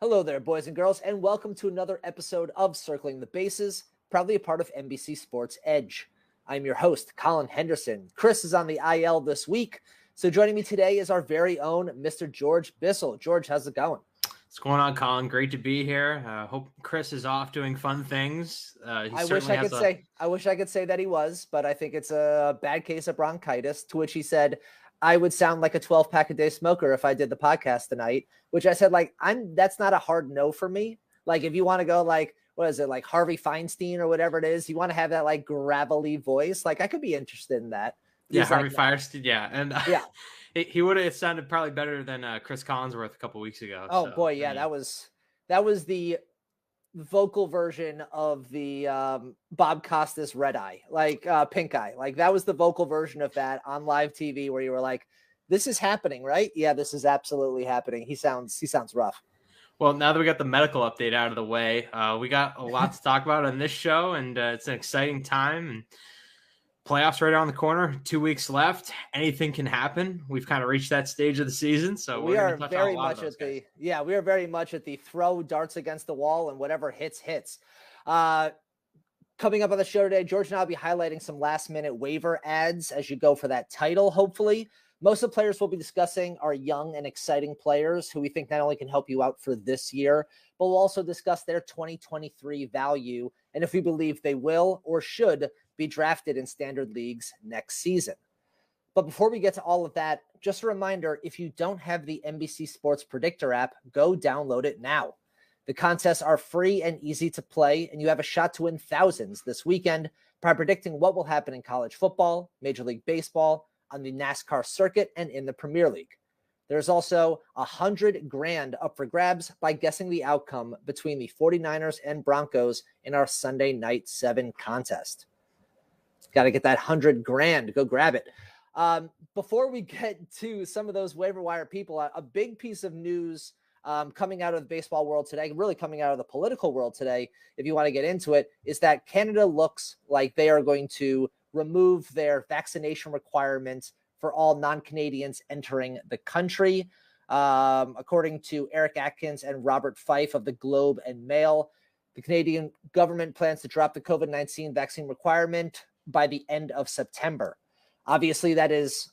Hello there, boys and girls, and welcome to another episode of Circling the Bases, proudly a part of NBC Sports Edge. I'm your host, Colin Henderson. Chris is on the IL this week, so joining me today is our very own Mr. George Bissell. George, how's it going? What's going on, Colin? Great to be here. Hope Chris is off doing fun things. I wish I could say that he was, but I think it's a bad case of bronchitis, to which he said, I would sound like a 12-pack a day smoker if I did the podcast tonight, which I said, that's not a hard no for me. Like, if you want to go what is it, like Harvey Feinstein or whatever it is, you want to have that gravelly voice. I could be interested in that. Yeah, Harvey Feinstein. Yeah. And yeah, he would have sounded probably better than Chris Collinsworth a couple weeks ago. Oh so, boy. Yeah. That was the vocal version of the Bob Costas red eye, pink eye. That was the vocal version of that on live TV where you were like, this is happening, right? Yeah, this is absolutely happening. He sounds rough. Well, now that we got the medical update out of the way, we got a lot to talk about on this show, and it's an exciting time. And playoffs right around the corner. 2 weeks left. Anything can happen. We've kind of reached that stage of the season, so we are very much at the throw darts against the wall and whatever hits. Coming up on the show today, George and I will be highlighting some last-minute waiver ads as you go for that title, hopefully. Most of the players we'll be discussing are young and exciting players who we think not only can help you out for this year, but we'll also discuss their 2023 value and if we believe they will or should be drafted in standard leagues next season. But before we get to all of that, just a reminder, if you don't have the NBC Sports Predictor app, go download it now. The contests are free and easy to play, and you have a shot to win thousands this weekend by predicting what will happen in college football, Major League Baseball, on the NASCAR circuit, and in the Premier League. There's also $100,000 up for grabs by guessing the outcome between the 49ers and Broncos in our Sunday Night 7 contest. Got to get that $100,000. Go grab it. Before we get to some of those waiver wire people, a big piece of news coming out of the baseball world today, really coming out of the political world today, if you want to get into it, is that Canada looks like they are going to remove their vaccination requirements for all non-Canadians entering the country. According to Eric Atkins and Robert Fife of the Globe and Mail, the Canadian government plans to drop the COVID-19 vaccine requirement by the end of September. Obviously, that is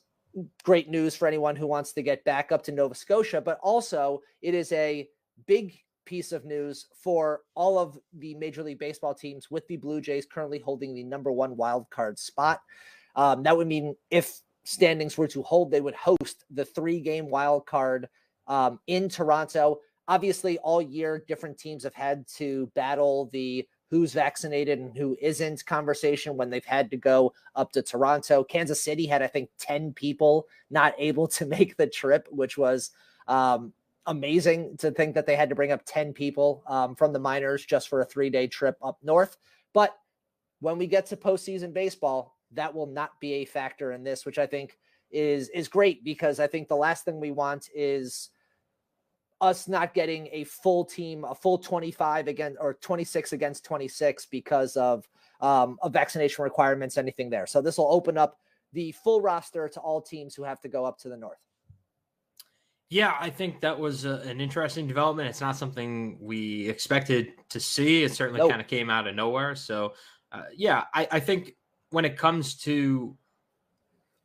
great news for anyone who wants to get back up to Nova Scotia, but also it is a big piece of news for all of the Major League Baseball teams, with the Blue Jays currently holding the number one wild card spot. That would mean if standings were to hold, they would host the 3-game wild card in Toronto. Obviously, all year, different teams have had to battle the who's vaccinated and who isn't conversation when they've had to go up to Toronto. Kansas City had, I think, 10 people not able to make the trip, which was amazing to think that they had to bring up 10 people from the minors just for a 3-day trip up north. But when we get to postseason baseball, that will not be a factor in this, which I think is great, because I think the last thing we want is us not getting a full team, a full 25 against or 26 against 26 because of vaccination requirements, anything there. So this will open up the full roster to all teams who have to go up to the north. Yeah, I think that was an interesting development. It's not something we expected to see. It certainly kind of came out of nowhere. So, I think when it comes to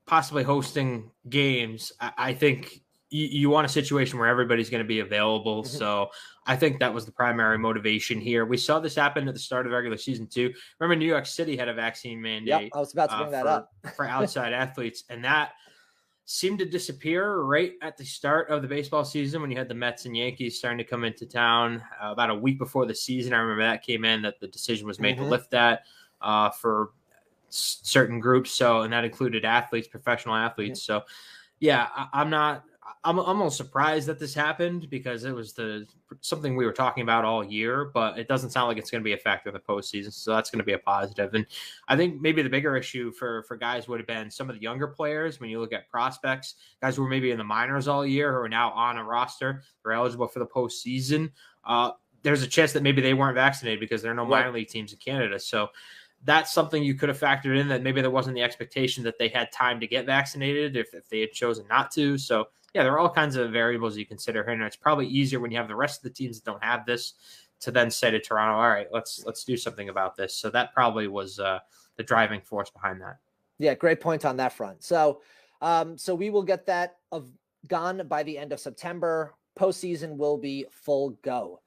possibly hosting games, I think you want a situation where everybody's going to be available. Mm-hmm. So I think that was the primary motivation here. We saw this happen at the start of the regular season too. Remember, New York City had a vaccine mandate. Yep, I was about to bring that up for outside athletes, and that seemed to disappear right at the start of the baseball season when you had the Mets and Yankees starting to come into town about a week before the season. I remember that came in, that the decision was made to lift that for certain groups. So, and that included athletes, professional athletes. So yeah, I'm almost surprised that this happened, because it was something we were talking about all year, but it doesn't sound like it's going to be a factor in the postseason. So that's going to be a positive. And I think maybe the bigger issue for guys would have been some of the younger players. When you look at prospects, guys who were maybe in the minors all year, who are now on a roster, they're eligible for the postseason. There's a chance that maybe they weren't vaccinated because there are no minor league teams in Canada. So that's something you could have factored in, that maybe there wasn't the expectation that they had time to get vaccinated if they had chosen not to. So yeah, there are all kinds of variables you consider here, and it's probably easier when you have the rest of the teams that don't have this to then say to Toronto, all right, let's do something about this. So that probably was the driving force behind that. Yeah, great point on that front. So we will get that gone by the end of September. Postseason will be full go.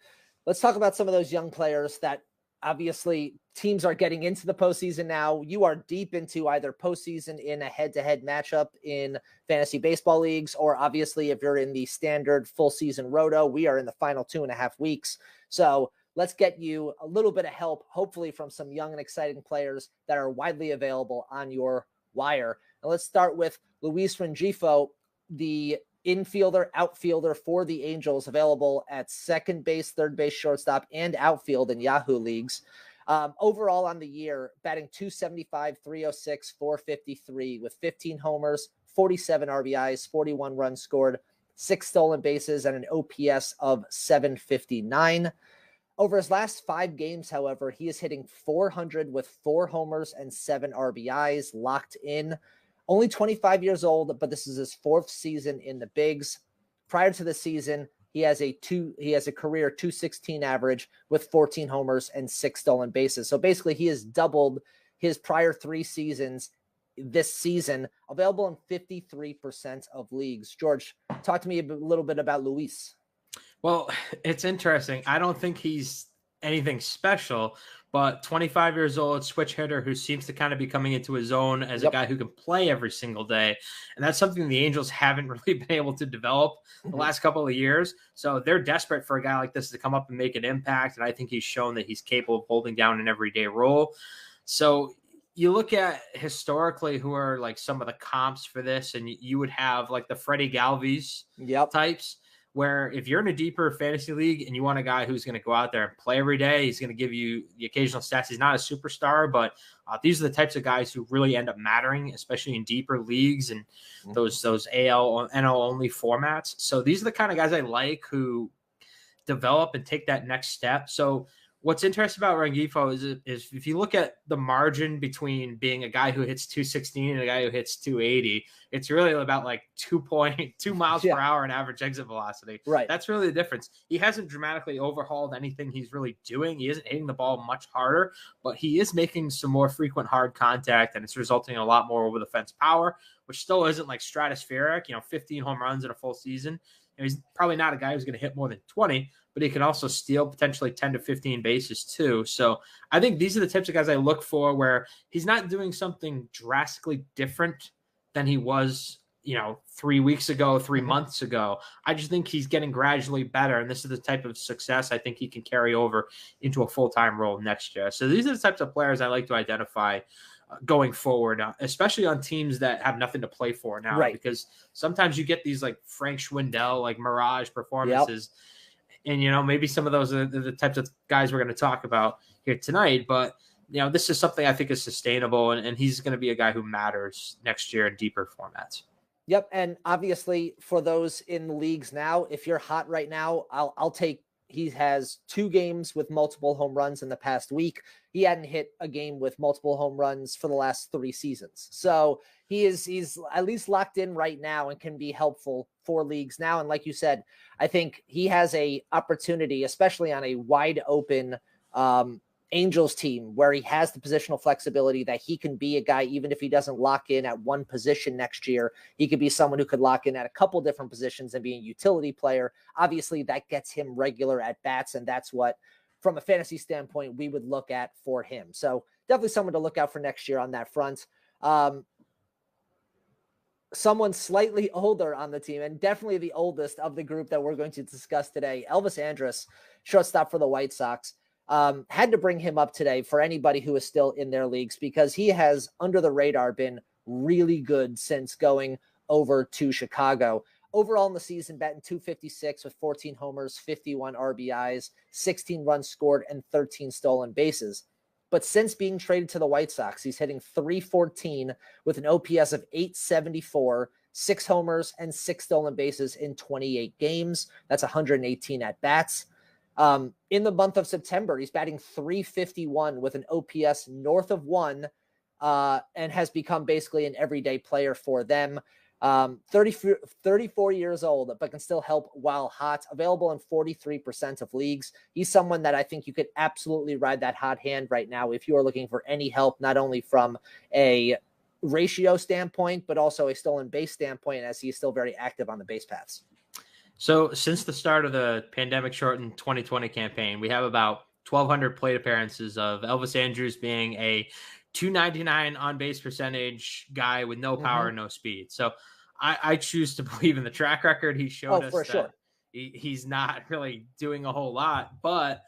Let's talk about some of those young players that obviously teams are getting into the postseason now. You are deep into either postseason in a head-to-head matchup in fantasy baseball leagues, or obviously if you're in the standard full season roto, we are in the final 2.5 weeks. So let's get you a little bit of help, hopefully from some young and exciting players that are widely available on your wire. And let's start with Luis Rengifo, the infielder, outfielder for the Angels, available at second base, third base, shortstop, and outfield in Yahoo leagues. Overall on the year, batting .275, .306, .453 with 15 homers, 47 RBIs, 41 runs scored, 6 stolen bases, and an OPS of .759. Over his last 5 games, however, he is hitting .400 with 4 homers and 7 RBIs, locked in. Only 25 years old, but this is his 4th season in the bigs. Prior to the season, he has a career .216 average with 14 homers and 6 stolen bases. So basically, he has doubled his prior 3 seasons this season, available in 53% of leagues. George, talk to me a little bit about Luis. Well, it's interesting. I don't think he's anything special, but 25 years old, switch hitter who seems to kind of be coming into his own as a guy who can play every single day. And that's something the Angels haven't really been able to develop the last couple of years. So they're desperate for a guy like this to come up and make an impact. And I think he's shown that he's capable of holding down an everyday role. So you look at historically who are like some of the comps for this, and you would have like the Freddie Galvis types, where if you're in a deeper fantasy league and you want a guy who's going to go out there and play every day, he's going to give you the occasional stats. He's not a superstar, but these are the types of guys who really end up mattering, especially in deeper leagues and those AL or NL only formats. So these are the kind of guys I like who develop and take that next step. So what's interesting about Rengifo is if you look at the margin between being a guy who hits 216 and a guy who hits 280, it's really about like 2.2 miles per hour in average exit velocity. Right. That's really the difference. He hasn't dramatically overhauled anything he's really doing. He isn't hitting the ball much harder, but he is making some more frequent hard contact, and it's resulting in a lot more over the fence power, which still isn't like stratospheric, 15 home runs in a full season. He's probably not a guy who's going to hit more than 20, but he can also steal potentially 10 to 15 bases too. So I think these are the types of guys I look for, where he's not doing something drastically different than he was, 3 weeks ago, 3 months ago. I just think he's getting gradually better. And this is the type of success I think he can carry over into a full-time role next year. So these are the types of players I like to identify going forward, especially on teams that have nothing to play for now, because sometimes you get these like Frank Schwindel, like mirage performances. And, maybe some of those are the types of guys we're going to talk about here tonight. But, this is something I think is sustainable, and he's going to be a guy who matters next year in deeper formats. Yep. And obviously for those in the leagues now, if you're hot right now, I'll take. He has 2 games with multiple home runs in the past week. He hadn't hit a game with multiple home runs for the last 3 seasons. So he's at least locked in right now and can be helpful for leagues now. And like you said, I think he has a opportunity, especially on a wide open Angels team, where he has the positional flexibility that he can be a guy, even if he doesn't lock in at one position next year, he could be someone who could lock in at a couple different positions and be a utility player. Obviously that gets him regular at bats. And that's what, from a fantasy standpoint, we would look at for him. So definitely someone to look out for next year on that front. Someone slightly older on the team, and definitely the oldest of the group that we're going to discuss today, Elvis Andrus, shortstop for the White Sox. Had to bring him up today for anybody who is still in their leagues, because he has, under the radar, been really good since going over to Chicago. Overall in the season, batting .256 with 14 homers, 51 RBIs, 16 runs scored, and 13 stolen bases. But since being traded to the White Sox, he's hitting .314 with an OPS of .874, 6 homers, and 6 stolen bases in 28 games. That's 118 at-bats. In the month of September, he's batting .351 with an OPS north of 1, and has become basically an everyday player for them. 34 years old, but can still help while hot. Available in 43% of leagues. He's someone that I think you could absolutely ride that hot hand right now if you are looking for any help, not only from a ratio standpoint, but also a stolen base standpoint, as he's still very active on the base paths. So since the start of the pandemic shortened 2020 campaign, we have about 1,200 plate appearances of Elvis Andrus being a .299 on base percentage guy with no power, no speed. So I choose to believe in the track record. He showed us that sure. He's not really doing a whole lot, but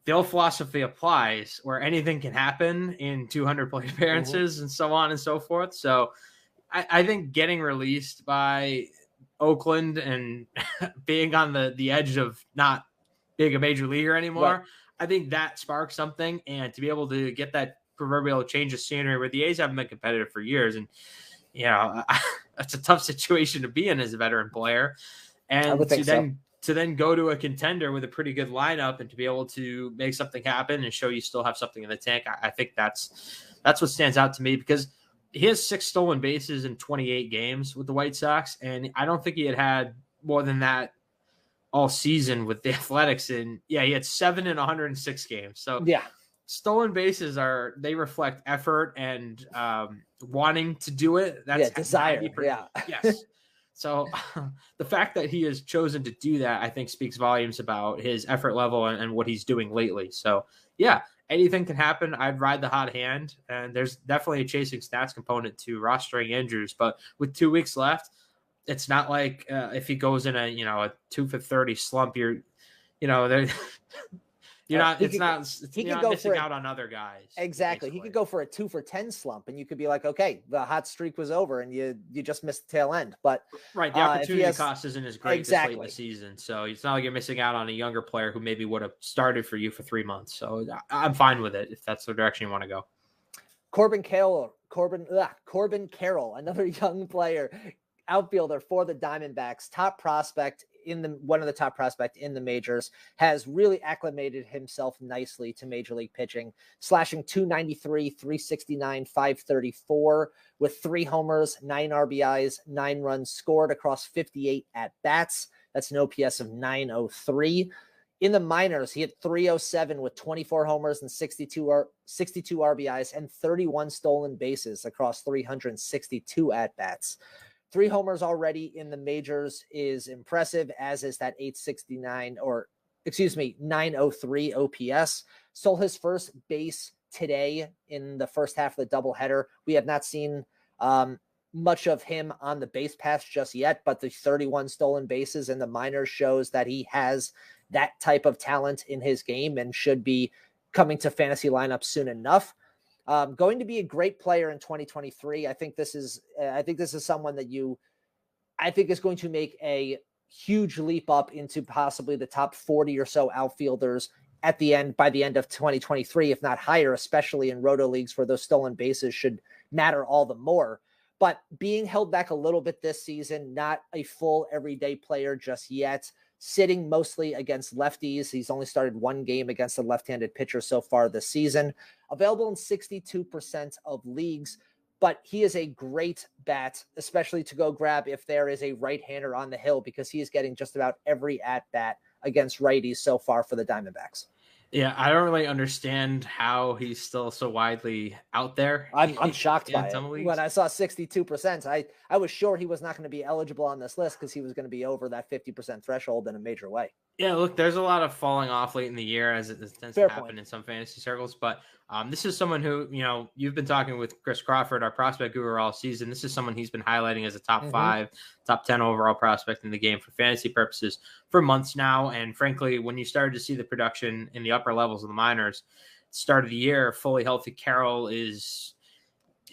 the old philosophy applies where anything can happen in 200 plate appearances and so on and so forth. So I think getting released by Oakland and being on the edge of not being a major leaguer anymore, right, I think that sparks something. And to be able to get that proverbial change of scenery where the A's haven't been competitive for years, and it's a tough situation to be in as a veteran player, and to then go to a contender with a pretty good lineup and to be able to make something happen and show you still have something in the tank. I think that's what stands out to me, because he has 6 stolen bases in 28 games with the White Sox, and I don't think he had more than that all season with the Athletics. And he had 7 in 106 games. So stolen bases they reflect effort and wanting to do it. That's desire. Yes. So the fact that he has chosen to do that, I think, speaks volumes about his effort level and what he's doing lately. So anything can happen. I'd ride the hot hand, and there's definitely a chasing stats component to rostering Andrus. But with 2 weeks left, it's not like if he goes in a 2 for 30 slump, you're not missing out on other guys. Exactly. Basically. He could go for a 2 for 10 slump, and you could be like, okay, the hot streak was over and you just missed the tail end. But right, the opportunity cost isn't as great this late in the season. So it's not like you're missing out on a younger player who maybe would have started for you for 3 months. So I'm fine with it if that's the direction you want to go. Corbin Carroll, another young player, outfielder for the Diamondbacks, one of the top prospect in the majors, has really acclimated himself nicely to major league pitching, slashing .293, .369, .534 with 3 homers, 9 RBIs, 9 runs scored across 58 at bats. That's an OPS of .903. In the minors, he hit .307 with 24 homers and 62 RBIs and 31 stolen bases across 362 at bats. 3 homers already in the majors is impressive, as is that 903 OPS. Stole his first base today in the first half of the doubleheader. We have not seen much of him on the base paths just yet, but the 31 stolen bases in the minors shows that he has that type of talent in his game and should be coming to fantasy lineups soon enough. Going to be a great player in 2023. I think this is someone that I think is going to make a huge leap up into possibly the top 40 or so outfielders by the end of 2023, if not higher, especially in roto leagues where those stolen bases should matter all the more. But being held back a little bit this season, not a full everyday player just yet, sitting mostly against lefties. He's only started 1 game against a left-handed pitcher so far this season. Available in 62% of leagues, but he is a great bat, especially to go grab if there is a right-hander on the hill, because he is getting just about every at-bat against righties so far for the Diamondbacks. Yeah, I don't really understand how he's still so widely out there. I'm shocked by it. When I saw 62%, I was sure he was not going to be eligible on this list because he was going to be over that 50% threshold in a major way. Yeah, look, there's a lot of falling off late in the year, as it tends to happen in some fantasy circles. But this is someone who, you've been talking with Chris Crawford, our prospect guru, all season. This is someone he's been highlighting as a top 5, top 10 overall prospect in the game for fantasy purposes for months now. And frankly, when you started to see the production in the upper levels of the minors, start of the year, fully healthy Carroll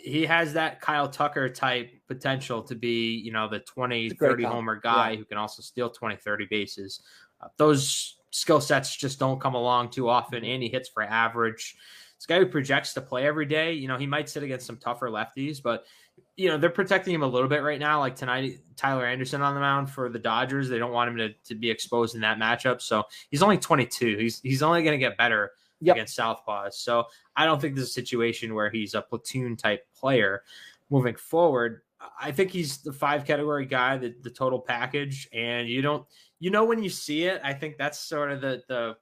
he has that Kyle Tucker type potential to be, the 20, 30 homer guy who can also steal 20, 30 bases. Those skill sets just don't come along too often, and he hits for average. This guy who projects to play every day, he might sit against some tougher lefties, but They're protecting him a little bit right now. Like tonight, Tyler Anderson on the mound for the Dodgers. They don't want him to be exposed in that matchup. So he's only 22. He's only going to get better against Southpaws. So I don't think this is a situation where he's a platoon type player moving forward. I think he's the 5 category guy, the total package. And when you see it, I think that's sort of the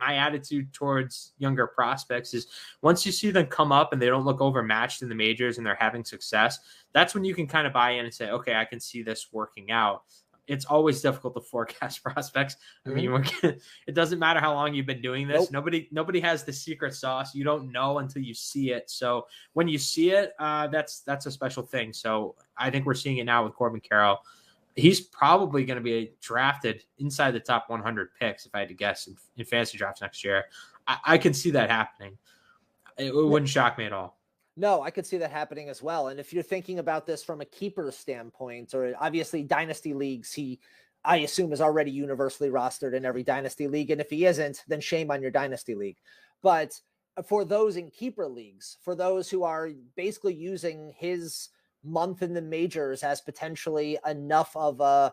my attitude towards younger prospects is once you see them come up and they don't look overmatched in the majors and they're having success, that's when you can kind of buy in and say, okay, I can see this working out. It's always difficult to forecast prospects. I mean, it doesn't matter how long you've been doing this. Nope. Nobody has the secret sauce. You don't know until you see it. So when you see it, that's a special thing. So I think we're seeing it now with Corbin Carroll. He's probably going to be drafted inside the top 100 picks, if I had to guess, in fantasy drafts next year. I can see that happening. It wouldn't shock me at all. No, I could see that happening as well. And if you're thinking about this from a keeper standpoint, or obviously dynasty leagues, I assume is already universally rostered in every dynasty league. And if he isn't, then shame on your dynasty league. But for those in keeper leagues, for those who are basically using his month in the majors as potentially enough of a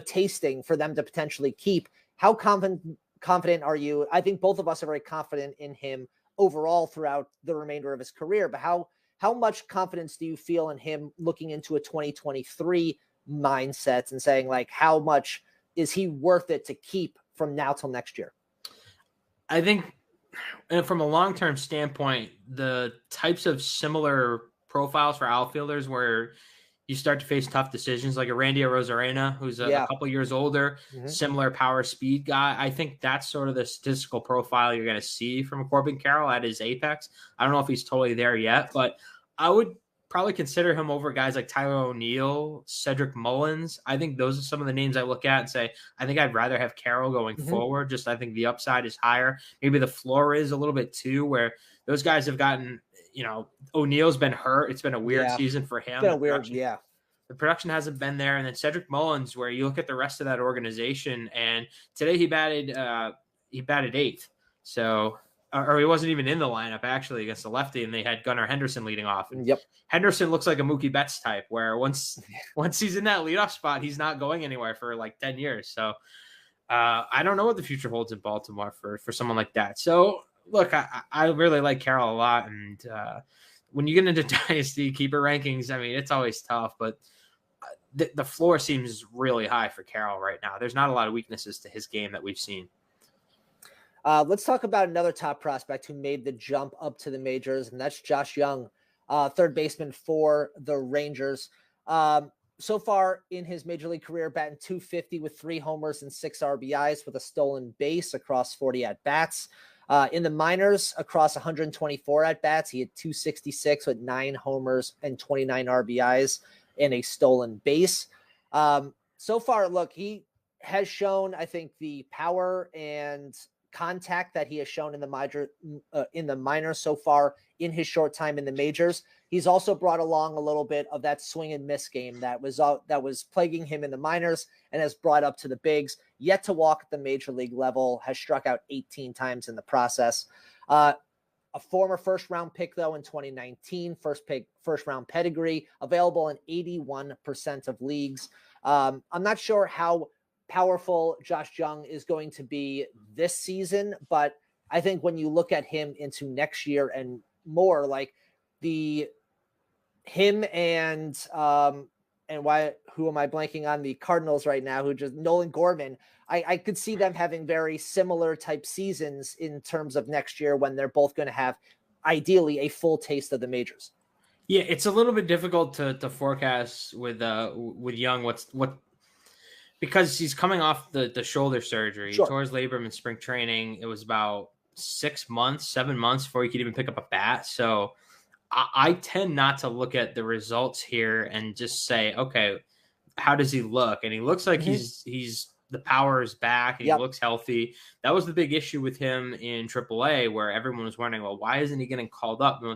tasting for them to potentially keep, how confident are you? I think both of us are very confident in him overall throughout the remainder of his career, but how much confidence do you feel in him looking into a 2023 mindset and saying, like, how much is he worth it to keep from now till next year? I think from a long-term standpoint, the types of similar profiles for outfielders where you start to face tough decisions, like a Randy Arozarena, who's a couple years older, similar power speed guy. I think that's sort of the statistical profile you're going to see from Corbin Carroll at his apex. I don't know if he's totally there yet, but I would probably consider him over guys like Tyler O'Neill, Cedric Mullins. I think those are some of the names I look at and say, I think I'd rather have Carroll going forward. Just I think the upside is higher. Maybe the floor is a little bit too, where those guys have gotten, O'Neill's been hurt. It's been a weird season for him. It's been The production hasn't been there. And then Cedric Mullins, where you look at the rest of that organization, and today he batted 8th. So, or he wasn't even in the lineup actually against the lefty, and they had Gunnar Henderson leading off. And Henderson looks like a Mookie Betts type, where once he's in that leadoff spot, he's not going anywhere for like 10 years. So I don't know what the future holds in Baltimore for someone like that. So look, I really like Carroll a lot. And when you get into dynasty keeper rankings, I mean, it's always tough, but the floor seems really high for Carroll right now. There's not a lot of weaknesses to his game that we've seen. Let's talk about another top prospect who made the jump up to the majors, and that's Josh Jung, third baseman for the Rangers. So far in his major league career, batting .250 with 3 homers and 6 RBIs with a stolen base across 40 at-bats. In the minors, across 124 at-bats, he had .266 with 9 homers and 29 RBIs and a stolen base. So far, look, he has shown, I think, the power and contact that he has shown in the minors so far in his short time in the majors. He's also brought along a little bit of that swing and miss game that was plaguing him in the minors and has brought up to the bigs. Yet to walk at the major league level, has struck out 18 times in the process. A former first round pick, though, in 2019, first round pedigree, available in 81% of leagues. I'm not sure how powerful Josh Jung is going to be this season, but I think when you look at him into next year and more, like him and who am I blanking on? The Cardinals right now, Nolan Gorman. I could see them having very similar type seasons in terms of next year when they're both going to have ideally a full taste of the majors. Yeah, it's a little bit difficult to forecast with Jung because he's coming off the shoulder surgery. Sure. He tore his labrum in spring training. It was about 7 months before he could even pick up a bat. So I tend not to look at the results here and just say, okay, how does he look? And he looks like he's the power is back and he looks healthy. That was the big issue with him in AAA, where everyone was wondering, well, why isn't he getting called up? We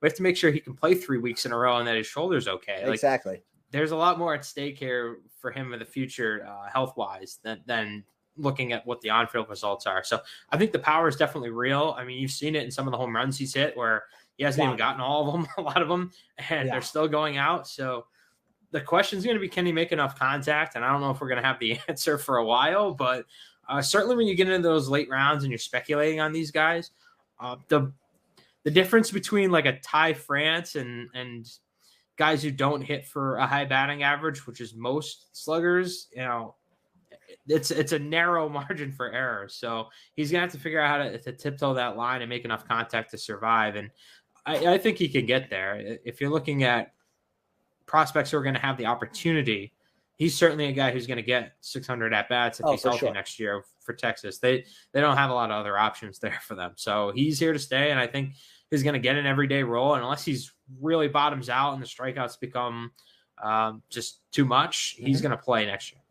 have to make sure he can play 3 weeks in a row and that his shoulder's okay. Exactly. There's a lot more at stake here for him in the future, health-wise, than looking at what the on-field results are. So I think the power is definitely real. I mean, you've seen it in some of the home runs he's hit where He hasn't even gotten all of them, a lot of them, and they're still going out. So the question is going to be, can he make enough contact? And I don't know if we're going to have the answer for a while, but certainly when you get into those late rounds and you're speculating on these guys, the difference between like a Ty France and guys who don't hit for a high batting average, which is most sluggers, it's a narrow margin for error. So he's going to have to figure out how to tiptoe that line and make enough contact to survive. And I think he can get there. If you're looking at prospects who are going to have the opportunity, he's certainly a guy who's going to get 600 at-bats if he's healthy next year for Texas. They don't have a lot of other options there for them. So he's here to stay, and I think he's going to get an everyday role. And unless he's really bottoms out and the strikeouts become just too much, he's going to play next year.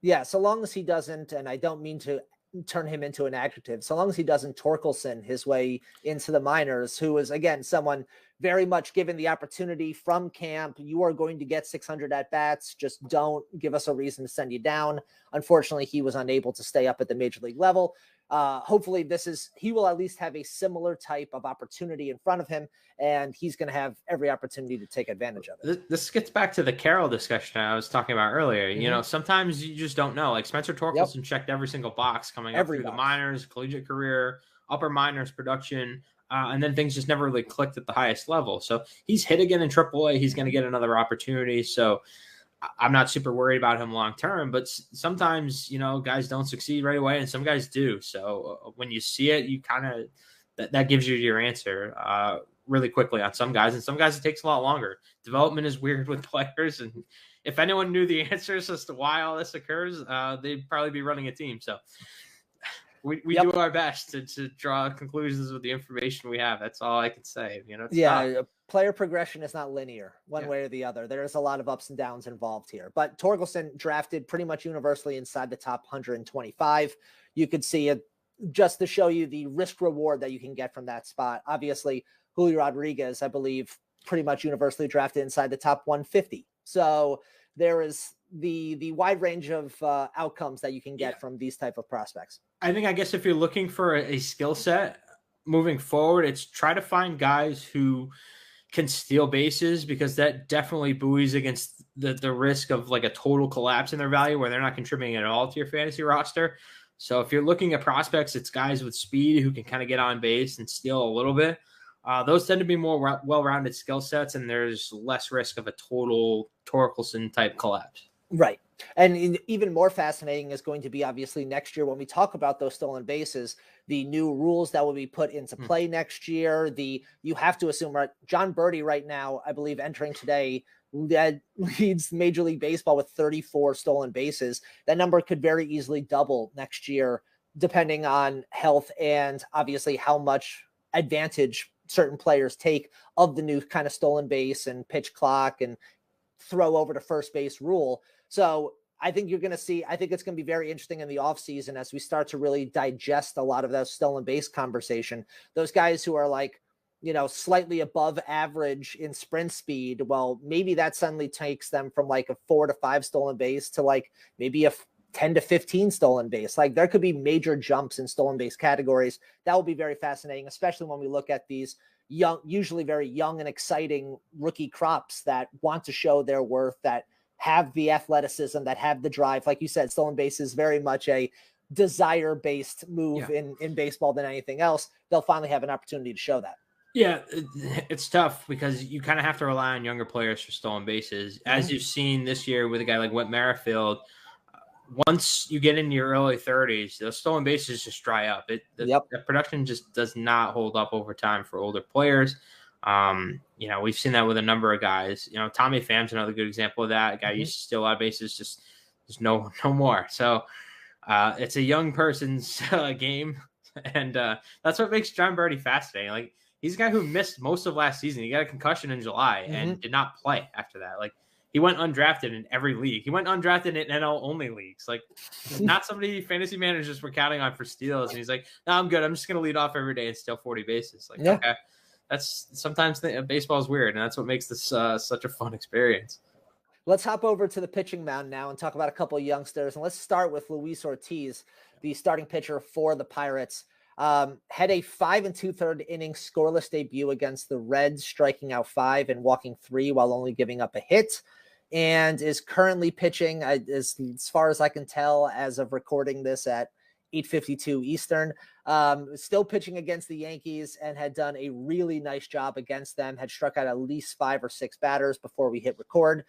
Yeah, so long as he doesn't, and I don't mean to turn him into an adjective, so long as he doesn't Torkelson his way into the minors, who is, again, someone very much given the opportunity from camp. You are going to get 600 at-bats. Just don't give us a reason to send you down. Unfortunately, he was unable to stay up at the major league level. Hopefully he will at least have a similar type of opportunity in front of him, and he's going to have every opportunity to take advantage of it. This gets back to the Carroll discussion I was talking about earlier. Sometimes you just don't know. Like Spencer Torkelson checked every single box coming up through the minors, collegiate career, upper minors production, and then things just never really clicked at the highest level. So he's hit again in AAA. He's going to get another opportunity. So I'm not super worried about him long term, but sometimes, guys don't succeed right away and some guys do. So when you see it, you kind of, that gives you your answer really quickly on some guys. And some guys, it takes a lot longer. Development is weird with players. And if anyone knew the answers as to why all this occurs, they'd probably be running a team. So we do our best to draw conclusions with the information we have. That's all I can say. Player progression is not linear one way or the other. There's a lot of ups and downs involved here. But Torkelson drafted pretty much universally inside the top 125. You could see it just to show you the risk reward that you can get from that spot. Obviously, Julio Rodriguez, I believe, pretty much universally drafted inside the top 150. So there is the wide range of outcomes that you can get from these type of prospects. I guess if you're looking for a skill set moving forward, it's try to find guys who can steal bases, because that definitely buoys against the risk of like a total collapse in their value where they're not contributing at all to your fantasy roster. So if you're looking at prospects, it's guys with speed who can kind of get on base and steal a little bit. Those tend to be more well-rounded skill sets, and there's less risk of a total Torkelson type collapse. Right. And even more fascinating is going to be obviously next year when we talk about those stolen bases, the new rules that will be put into play next year. You have to assume, right? John Birdie right now, I believe entering today, that leads Major League Baseball with 34 stolen bases. That number could very easily double next year, depending on health and obviously how much advantage certain players take of the new kind of stolen base and pitch clock and throw over to first base rule. So I think it's going to be very interesting in the offseason as we start to really digest a lot of that stolen base conversation. Those guys who are like, slightly above average in sprint speed, well, maybe that suddenly takes them from like a 4 to 5 stolen base to like maybe a 10 to 15 stolen base. Like there could be major jumps in stolen base categories. That will be very fascinating, especially when we look at these usually very young and exciting rookie crops that want to show their worth, that have the athleticism, that have the drive. Like you said, stolen base is very much a desire-based move in baseball than anything else. They'll finally have an opportunity to show that. Yeah, it's tough because you kind of have to rely on younger players for stolen bases. As you've seen this year with a guy like Whit Merrifield, once you get into your early 30s, those stolen bases just dry up. The production just does not hold up over time for older players. We've seen that with a number of guys. Tommy Pham's another good example of that. A guy used to steal a lot of bases, just no more. So it's a young person's game, and that's what makes John Birdie fascinating. Like he's a guy who missed most of last season. He got a concussion in July and did not play after that. Like he went undrafted in every league. He went undrafted in NL only leagues. Like not somebody fantasy managers were counting on for steals. And he's like, no, I'm good. I'm just going to lead off every day and steal 40 bases. Like, okay. That's sometimes baseball is weird, and that's what makes this such a fun experience. Let's hop over to the pitching mound now and talk about a couple of youngsters. And let's start with Luis Ortiz, the starting pitcher for the Pirates. Had a 5 2/3 inning scoreless debut against the Reds, striking out 5 and walking 3 while only giving up a hit, and is currently pitching, as far as I can tell, as of recording this at 8:52 Eastern, still pitching against the Yankees, and had done a really nice job against them, had struck out at least 5 or 6 batters before we hit record,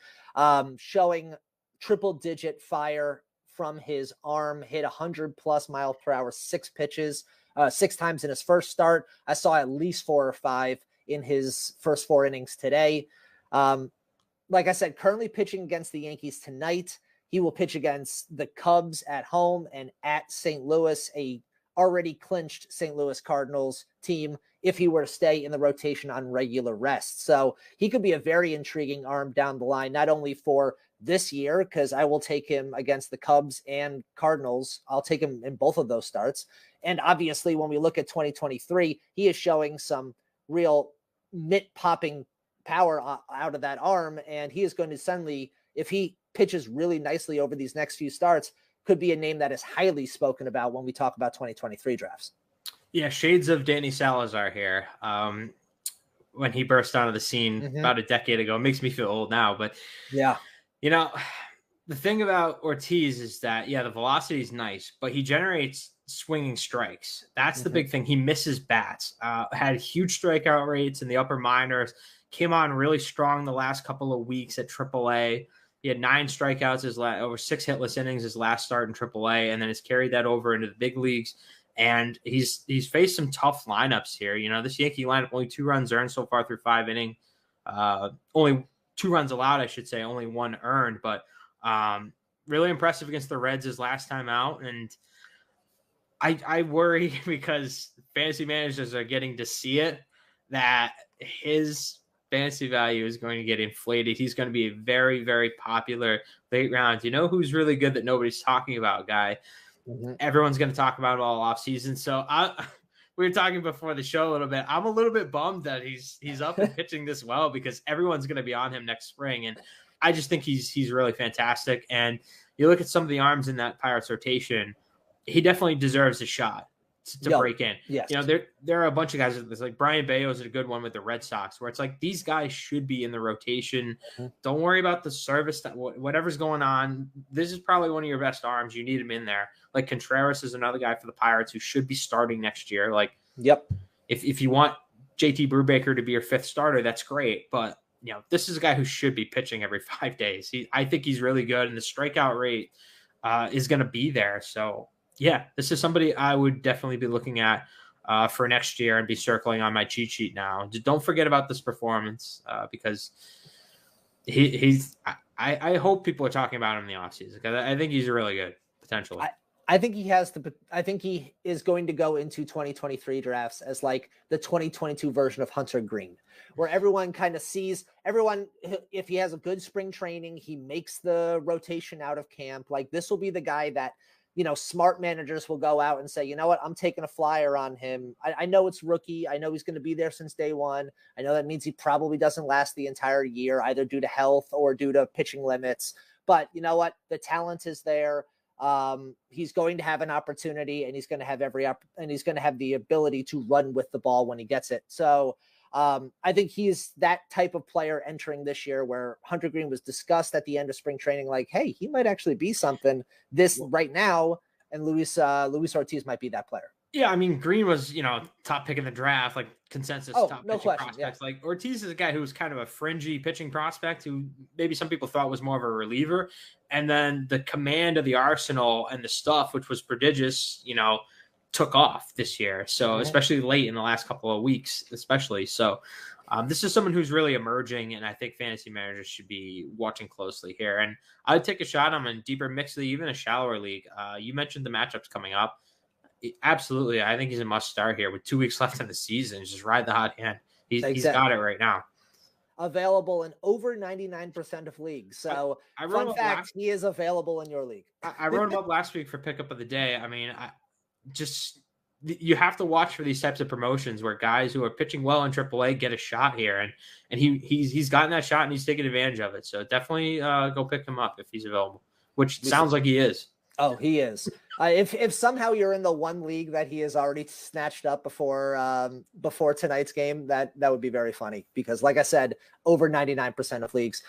showing triple-digit fire from his arm, hit 100+ miles per hour, 6 pitches, 6 times in his first start. I saw at least 4 or 5 in his first 4 innings today. Like I said, currently pitching against the Yankees tonight. He will pitch against the Cubs at home and at St. Louis, a already clinched St. Louis Cardinals team, if he were to stay in the rotation on regular rest. So he could be a very intriguing arm down the line, not only for this year, because I will take him against the Cubs and Cardinals. I'll take him in both of those starts. And obviously, when we look at 2023, he is showing some real mitt-popping power out of that arm, and he is going to suddenly, if he pitches really nicely over these next few starts, could be a name that is highly spoken about when we talk about 2023 drafts. Yeah, shades of Danny Salazar here. When he burst onto the scene about a decade ago, it makes me feel old now, but yeah, you know, the thing about Ortiz is that, the velocity is nice, but he generates swinging strikes. That's the big thing. He misses bats, had huge strikeout rates in the upper minors, came on really strong the last couple of weeks at AAA. He had 9 strikeouts over 6 hitless innings his last start in AAA, and then has carried that over into the big leagues. And he's faced some tough lineups here. This Yankee lineup, only 2 runs earned so far through 5 innings. Only 2 runs allowed, I should say, only 1 earned. But really impressive against the Reds his last time out. And I worry because fantasy managers are getting to see it, that his fantasy value is going to get inflated. He's going to be a very, very popular late round. You know who's really good that nobody's talking about, guy? Everyone's going to talk about it all off season. So we were talking before the show a little bit. I'm a little bit bummed that he's up and pitching this well, because everyone's going to be on him next spring. And I just think he's really fantastic. And you look at some of the arms in that Pirates rotation, he definitely deserves a shot to break in. Yes. There are a bunch of guys. There's like Brian Bayo's a good one with the Red Sox, where it's like these guys should be in the rotation. Don't worry about the service, that whatever's going on. This is probably one of your best arms. You need him in there. Like Contreras is another guy for the Pirates who should be starting next year. Like, if you want JT Brubaker to be your 5th starter, that's great. But this is a guy who should be pitching every 5 days. I think he's really good, and the strikeout rate is going to be there. So. Yeah, this is somebody I would definitely be looking at for next year and be circling on my cheat sheet now. Don't forget about this performance because I hope people are talking about him in the offseason, because I think he's really good potentially. I think he is going to go into 2023 drafts as like the 2022 version of Hunter Green, where everyone kind of sees if he has a good spring training, he makes the rotation out of camp. Like, this will be the guy that, smart managers will go out and say, you know what, I'm taking a flyer on him. I know it's rookie. I know he's going to be there since day one. I know that means he probably doesn't last the entire year, either due to health or due to pitching limits. But you know what? The talent is there. He's going to have an opportunity, and he's going to have the ability to run with the ball when he gets it. So I think he's that type of player entering this year, where Hunter Green was discussed at the end of spring training, like, hey, he might actually be something this right now. And Luis Ortiz might be that player. Yeah, I mean, Green was, top pick in the draft, like consensus top no pitching question, prospects. Like, Ortiz is a guy who was kind of a fringy pitching prospect who maybe some people thought was more of a reliever. And then the command of the arsenal and the stuff, which was prodigious, took off this year. So especially late in the last couple of weeks, especially. So this is someone who's really emerging, and I think fantasy managers should be watching closely here. And I would take a shot on him in deeper mixed league, even a shallower league. You mentioned the matchups coming up. Absolutely. I think he's a must start here with 2 weeks left in the season. Just ride the hot hand. He's got it right now. Available in over 99% of leagues. So fun fact, he is available in your league. I wrote him up last week for pickup of the day. I mean, you have to watch for these types of promotions where guys who are pitching well in AAA get a shot here, and he's gotten that shot and he's taking advantage of it. So definitely go pick him up if he's available, which sounds like he is. Oh, he is. If somehow you're in the one league that he has already snatched up before tonight's game, that would be very funny because, like I said, over 99% of leagues.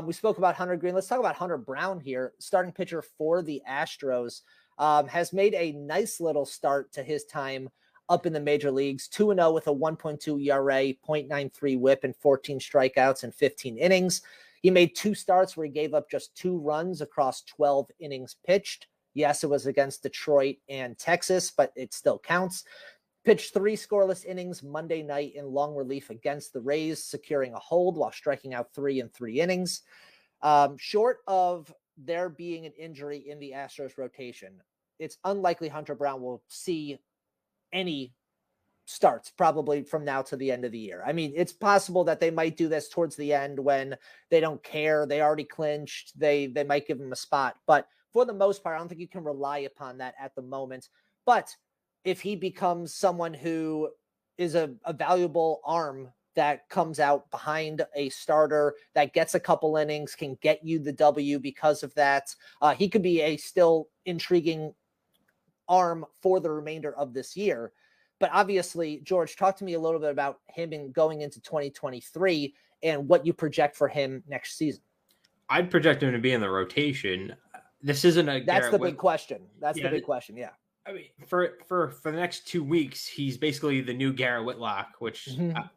We spoke about Hunter Green. Let's talk about Hunter Brown here, starting pitcher for the Astros. Has made a nice little start to his time up in the major leagues, 2-0 with a 1.2 ERA, 0.93 whip, and 14 strikeouts in 15 innings. He made 2 starts where he gave up just 2 runs across 12 innings pitched. Yes, it was against Detroit and Texas, but it still counts. Pitched 3 scoreless innings Monday night in long relief against the Rays, securing a hold while striking out 3 in 3 innings. Short of there being an injury in the Astros rotation, it's unlikely Hunter Brown will see any starts probably from now to the end of the year. I mean, it's possible that they might do this towards the end when they don't care. They already clinched. They might give him a spot. But for the most part, I don't think you can rely upon that at the moment. But if he becomes someone who is a valuable arm that comes out behind a starter that gets a couple innings, can get you the W because of that, he could be a still intriguing arm for the remainder of this year. But obviously, George, talk to me a little bit about him and going into 2023 and what you project for him next season. I'd project him to be in the rotation. This isn't a That's the big question. That's the big question. Yeah. I mean, for the next 2 weeks, he's basically the new Garrett Whitlock, which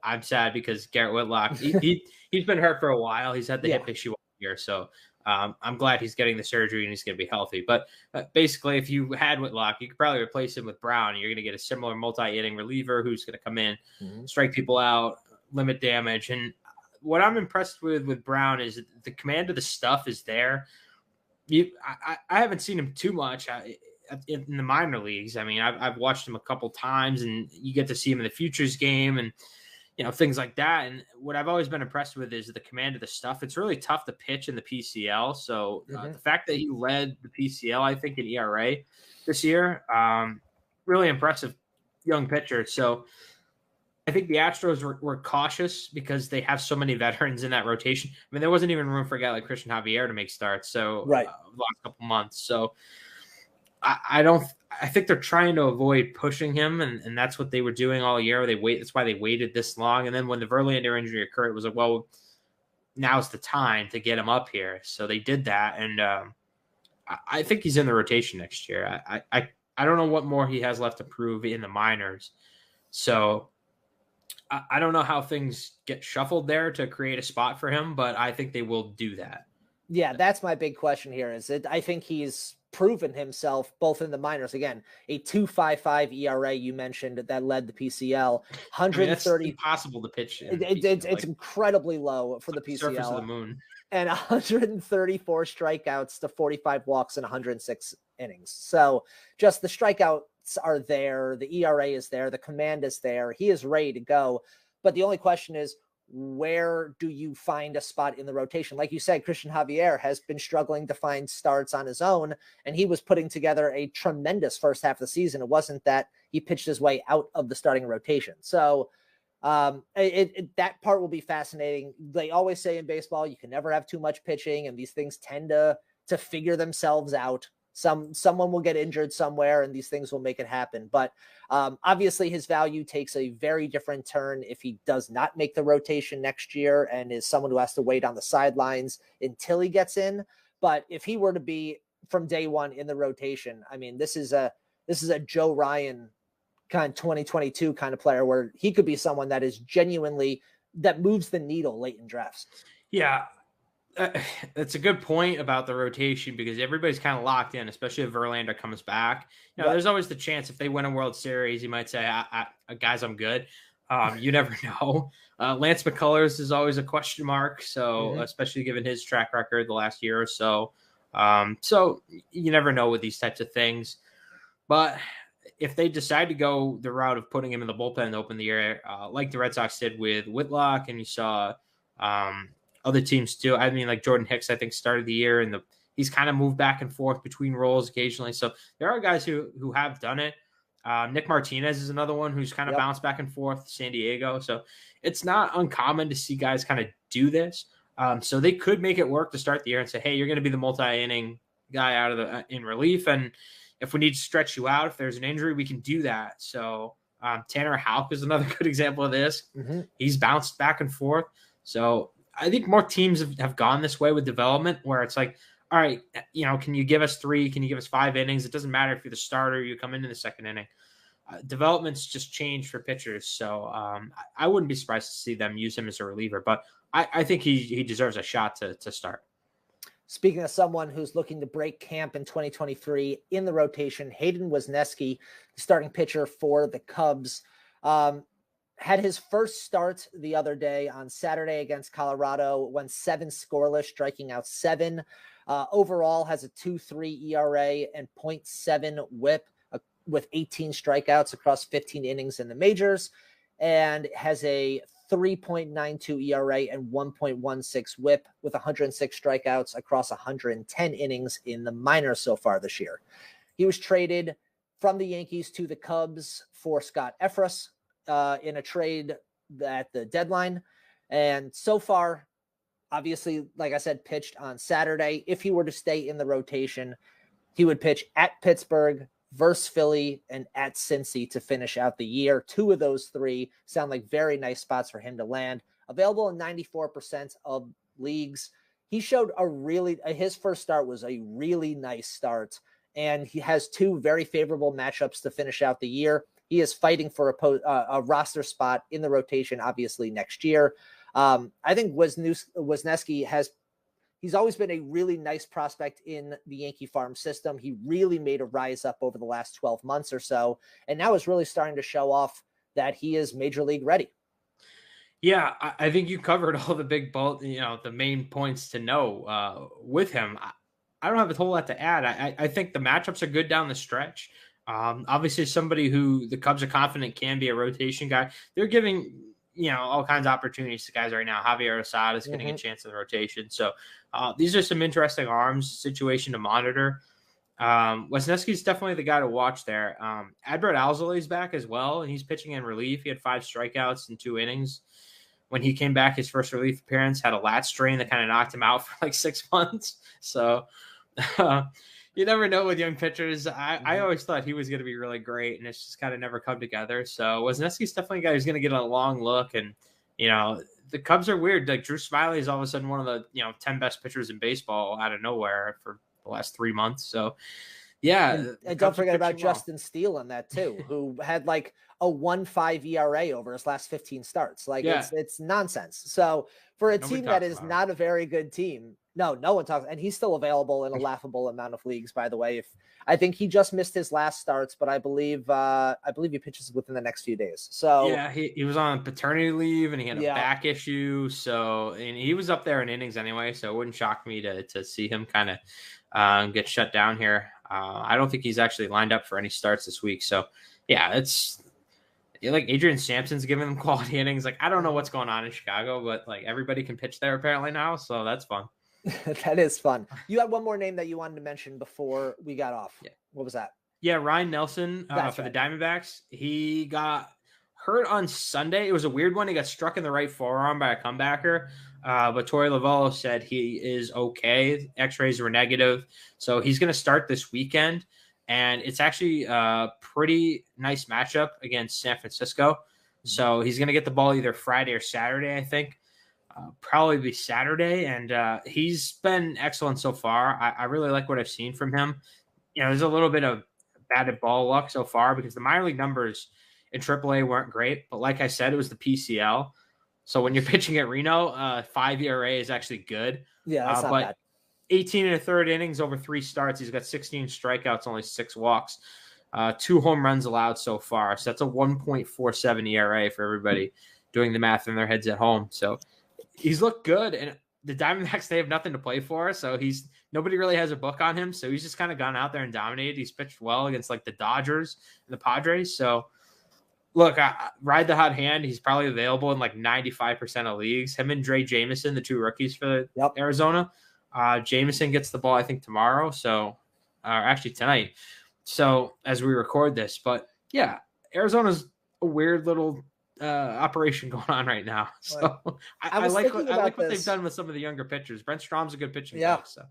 I'm sad because Garrett Whitlock, he's been hurt for a while. He's had the hip issue all year. So I'm glad he's getting the surgery and he's going to be healthy. But basically, if you had Whitlock, you could probably replace him with Brown. You're going to get a similar multi-inning reliever who's going to come in, strike people out, limit damage. And what I'm impressed with Brown is the command of the stuff is there. I haven't seen him too much in the minor leagues. I mean, I've watched him a couple times, and you get to see him in the futures game and things like that. And what I've always been impressed with is the command of the stuff. It's really tough to pitch in the PCL. So the fact that he led the PCL, I think, in ERA this year, really impressive young pitcher. So I think the Astros were cautious because they have so many veterans in that rotation. I mean, there wasn't even room for a guy like Christian Javier to make starts. So the last couple months. So I think they're trying to avoid pushing him, and that's what they were doing all year. That's why they waited this long. And then when the Verlander injury occurred, it was like, well, now's the time to get him up here. So they did that, and I think he's in the rotation next year. I don't know what more he has left to prove in the minors. So I don't know how things get shuffled there to create a spot for him, but I think they will do that. Yeah, that's my big question here. I think he's proven himself both in the minors. Again, a 2.55 ERA you mentioned that led the PCL. 130. That's impossible to pitch. It's incredibly low for the PCL. Surface of the moon. And 134 strikeouts to 45 walks in 106 innings. So just the strikeouts are there. The ERA is there. The command is there. He is ready to go. But the only question is, where do you find a spot in the rotation? Like you said, Christian Javier has been struggling to find starts on his own, and he was putting together a tremendous first half of the season. It wasn't that he pitched his way out of the starting rotation. So that part will be fascinating. They always say in baseball, you can never have too much pitching, and these things tend to figure themselves out. Someone will get injured somewhere, and these things will make it happen. But obviously, his value takes a very different turn if he does not make the rotation next year and is someone who has to wait on the sidelines until he gets in. But if he were to be from day one in the rotation, I mean, this is a Joe Ryan kind of 2022 kind of player where he could be someone that is genuinely that moves the needle late in drafts. Yeah. That's a good point about the rotation because everybody's kind of locked in, especially if Verlander comes back. There's always the chance if they win a World Series, you might say, guys, I'm good. You never know. Lance McCullers is always a question mark. So especially given his track record the last year or so. So you never know with these types of things. But if they decide to go the route of putting him in the bullpen to open the year, like the Red Sox did with Whitlock, and you saw other teams too. I mean, like Jordan Hicks, I think started the year and he's kind of moved back and forth between roles occasionally. So there are guys who have done it. Nick Martinez is another one who's kind of bounced back and forth, San Diego. So it's not uncommon to see guys kind of do this. So they could make it work to start the year and say, hey, you're going to be the multi-inning guy out of in relief. And if we need to stretch you out, if there's an injury, we can do that. So Tanner Houck is another good example of this. Mm-hmm. He's bounced back and forth. So I think more teams have gone this way with development, where it's like, all right, can you give us 3? Can you give us 5 innings? It doesn't matter if you're the starter, you come into the second inning. Development's just changed for pitchers. So I wouldn't be surprised to see them use him as a reliever, but I think he deserves a shot to start. Speaking of someone who's looking to break camp in 2023 in the rotation, Hayden Wesneski, the starting pitcher for the Cubs, had his first start the other day on Saturday against Colorado, went 7 scoreless, striking out 7. Overall has a 2.3 ERA and 0.7 WHIP with 18 strikeouts across 15 innings in the majors, and has a 3.92 ERA and 1.16 WHIP with 106 strikeouts across 110 innings in the minors so far this year. He was traded from the Yankees to the Cubs for Scott Efros in a trade at the deadline. And so far, obviously, like I said, pitched on Saturday. If he were to stay in the rotation, he would pitch at Pittsburgh, versus Philly, and at Cincy to finish out the year. 2 of those 3 sound like very nice spots for him to land. Available in 94% of leagues. He showed his first start was a really nice start, and he has 2 very favorable matchups to finish out the year. He is fighting for a roster spot in the rotation, obviously, next year. I think Wesneski he's always been a really nice prospect in the Yankee farm system. He really made a rise up over the last 12 months or so, and now is really starting to show off that he is major league ready. Yeah, I think you covered all the the main points to know with him. I don't have a whole lot to add. I think the matchups are good down the stretch. Obviously, somebody who the Cubs are confident can be a rotation guy. They're giving all kinds of opportunities to guys right now. Javier Asad is getting a chance in the rotation. So these are some interesting arms situation to monitor. Wesneski's definitely the guy to watch there. Adbert Alzolay back as well, and he's pitching in relief. He had 5 strikeouts in 2 innings. When he came back, his first relief appearance had a lat strain that kind of knocked him out for like 6 months. So you never know with young pitchers. I always thought he was going to be really great, and it's just kind of never come together. So Wesneski's definitely a guy who's going to get a long look. And, the Cubs are weird. Like Drew Smyly is all of a sudden one of the, 10 best pitchers in baseball out of nowhere for the last 3 months. So, yeah. And don't forget about Justin Steele in that too, who had like a 1.5 ERA over his last 15 starts. Like it's nonsense. So for a team that is not a very good team, no one talks, and he's still available in a laughable amount of leagues, by the way. I think he just missed his last starts, but I believe he pitches within the next few days. So yeah, he was on paternity leave and he had a back issue. So, and he was up there in innings anyway. So it wouldn't shock me to see him kind of get shut down here. I don't think he's actually lined up for any starts this week. So yeah, it's like Adrian Sampson's giving them quality innings. Like, I don't know what's going on in Chicago, but like everybody can pitch there apparently now. So that's fun. That is fun. You had one more name that you wanted to mention before we got off. Yeah. What was that? Yeah, Ryan Nelson for the Diamondbacks. He got hurt on Sunday. It was a weird one. He got struck in the right forearm by a comebacker. But Torey Lavello said he is okay. X-rays were negative. So he's going to start this weekend. And it's actually a pretty nice matchup against San Francisco. So he's going to get the ball either Friday or Saturday, I think. Probably be Saturday, and he's been excellent so far. I really like what I've seen from him. There's a little bit of batted ball luck so far because the minor league numbers in AAA weren't great, but like I said, it was the PCL. So when you're pitching at Reno, 5 ERA is actually good. Yeah, that's not bad. 18 and a third innings over 3 starts. He's got 16 strikeouts, only 6 walks, 2 home runs allowed so far. So that's a 1.47 ERA for everybody doing the math in their heads at home. So he's looked good, and the Diamondbacks, they have nothing to play for, so nobody really has a book on him, so he's just kind of gone out there and dominated. He's pitched well against like the Dodgers and the Padres. So look, I ride the hot hand. He's probably available in like 95% of leagues. Him and Dre Jameson, the 2 rookies for Arizona. Jameson gets the ball, I think, tomorrow. So actually tonight. So as we record this, but yeah, Arizona's a weird little operation going on right now. So I like what they've done with some of the younger pitchers. Brent Strom's a good pitching coach. So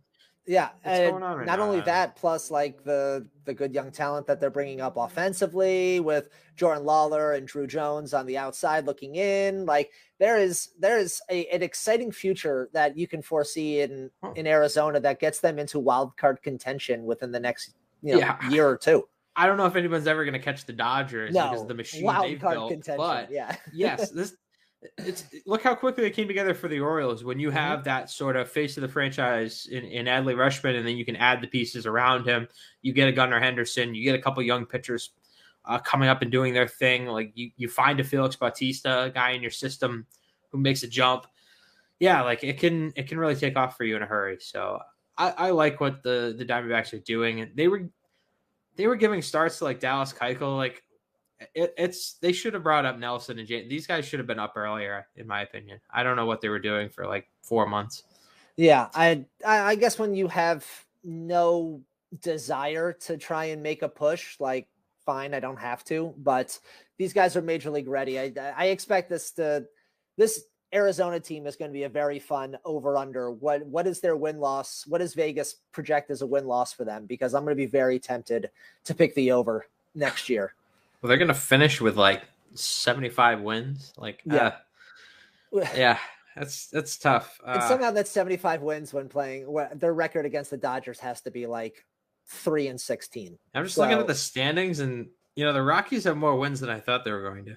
Yeah, What's going on right not now? only that, plus like the good young talent that they're bringing up offensively with Jordan Lawler and Drew Jones on the outside looking in. Like there is an exciting future that you can foresee in Arizona that gets them into wild card contention within the next year or two. I don't know if anyone's ever going to catch the Dodgers because of the machine they've built. Contention, but yeah. yes, look how quickly they came together for the Orioles. When you have that sort of face of the franchise in Adley Rutschman, and then you can add the pieces around him. You get a Gunnar Henderson, you get a couple young pitchers coming up and doing their thing. Like you find a Felix Bautista, a guy in your system who makes a jump. Yeah, like it can really take off for you in a hurry. So I like what the Diamondbacks are doing, and they were giving starts to like Dallas Keuchel. Like they should have brought up Nelson and Jane. These guys should have been up earlier, in my opinion. I don't know what they were doing for like 4 months. Yeah, I guess when you have no desire to try and make a push, like fine, I don't have to. But these guys are major league ready. I expect this Arizona team is going to be a very fun over-under. What is their win-loss? What does Vegas project as a win-loss for them? Because I'm going to be very tempted to pick the over next year. Well, they're going to finish with like 75 wins. Like, yeah, that's tough. And somehow that's 75 wins when playing. Their record against the Dodgers has to be like 3-16. I'm just looking at the standings, and the Rockies have more wins than I thought they were going to.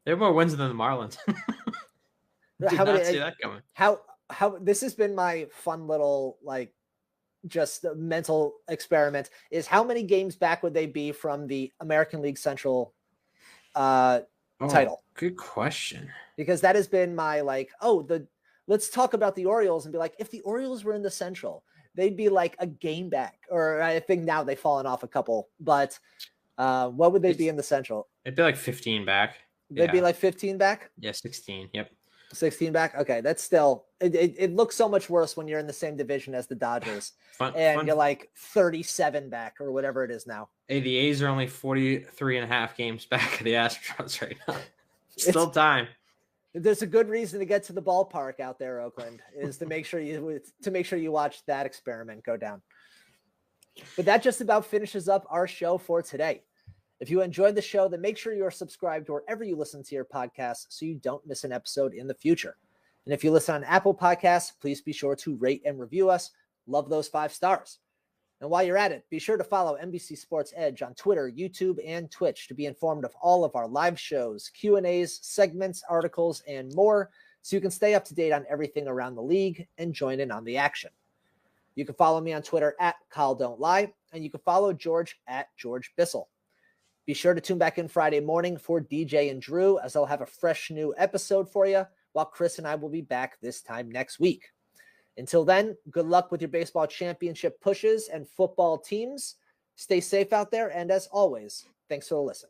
They have more wins than the Marlins. Did not see that coming. How this has been my fun little just mental experiment is how many games back would they be from the American League Central title? Good question. Because that has been my let's talk about the Orioles and be like, if the Orioles were in the Central, they'd be like a game back, or I think now they've fallen off a couple, but what would they be in the Central? It'd be like 15 back. They'd be like 15 back? Yeah, 16. Yep. 16 back. Okay. That's still, it looks so much worse when you're in the same division as the Dodgers you're like 37 back or whatever it is now. Hey, the A's are only 43 and a half games back of the Astros right now. Still time. There's a good reason to get to the ballpark out there, Oakland, is to make sure you watch that experiment go down. But that just about finishes up our show for today. If you enjoyed the show, then make sure you are subscribed wherever you listen to your podcasts so you don't miss an episode in the future. And if you listen on Apple Podcasts, please be sure to rate and review us. Love those 5 stars. And while you're at it, be sure to follow NBC Sports Edge on Twitter, YouTube, and Twitch to be informed of all of our live shows, Q&As, segments, articles, and more, so you can stay up to date on everything around the league and join in on the action. You can follow me on Twitter at KyleDon'tLie, and you can follow George at George Bissell. Be sure to tune back in Friday morning for DJ and Drew, as I'll have a fresh new episode for you, while Chris and I will be back this time next week. Until then, good luck with your baseball championship pushes and football teams. Stay safe out there, and as always, thanks for the listen.